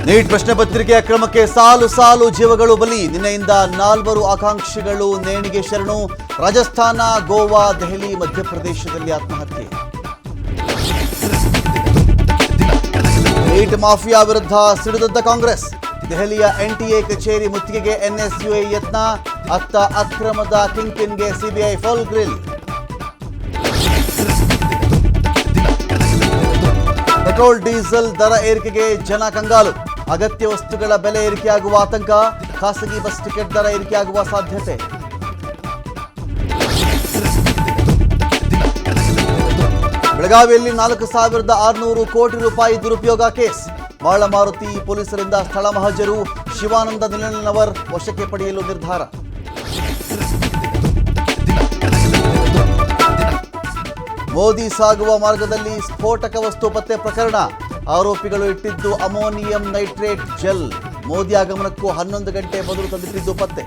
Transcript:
Neat ಪ್ರಶ್ನೆ ಪತ್ರಿಕೆ ಅಕ್ರಮಕ್ಕೆ ಸಾಲು ಸಾಲು ಜೀವಗಳು ಬಲಿ. ನಿನ್ನೆಯಿಂದ 4 ಆಕಾಂಕ್ಷಿಗಳು ನೇಣಿಗೆ ಶರಣು. ರಾಜಸ್ಥಾನ, ಗೋವಾ, ದೆಹಲಿ, ಮಧ್ಯಪ್ರದೇಶದಲ್ಲಿ ಆತ್ಮಹತ್ಯೆ. ನೀಟ್ ಮಾಫಿಯಾ ವಿರುದ್ಧ ಸಿಡಿದದ್ದ ಕಾಂಗ್ರೆಸ್. ದೆಹಲಿಯ ಎನ್ಟಿಎ ಕಚೇರಿ ಮುತ್ತಿಗೆಗೆ ಎನ್ಎಸ್ಯುಐ ಯತ್ನ. ಅತ್ತ ಅಕ್ರಮದ ಕಿಂಗ್ಪಿನ್ಗೆ CBI full grill. Petrol diesel ದರ ಏರಿಕೆಗೆ ಜನ ಕಂಗಾಲು. ಅಗತ್ಯ ವಸ್ತುಗಳ ಬೆಲೆ ಏರಿಕೆಯಾಗುವ ಆತಂಕ. ಖಾಸಗಿ ಬಸ್ ಟಿಕೆಟ್ ದರ ಏರಿಕೆಯಾಗುವ ಸಾಧ್ಯತೆ. ಬೆಳಗಾವಿಯಲ್ಲಿ 4,600 ಕೋಟಿ ರೂಪಾಯಿ ದುರುಪಯೋಗ ಕೇಸ್. ಮಾಳಮಾರುತಿ ಪೊಲೀಸರಿಂದ ಸ್ಥಳ ಮಹಜರು. ಶಿವಾನಂದ ನಿಲನವರ್ ವಶಕ್ಕೆ ಪಡೆಯಲು ನಿರ್ಧಾರ. ಮೋದಿ ಸಾಗುವ ಮಾರ್ಗದಲ್ಲಿ ಸ್ಫೋಟಕ ವಸ್ತು ಪತ್ತೆ ಪ್ರಕರಣ. ಆರೋಪಿಗಳು ಇಟ್ಟಿದ್ದು ಅಮೋನಿಯಂ ನೈಟ್ರೇಟ್ ಜೆಲ್. ಮೋದಿ ಆಗಮನಕ್ಕೂ 11 ಗಂಟೆ ಮೊದಲು ತಂದಿಟ್ಟಿದ್ದು ಪತ್ತೆ.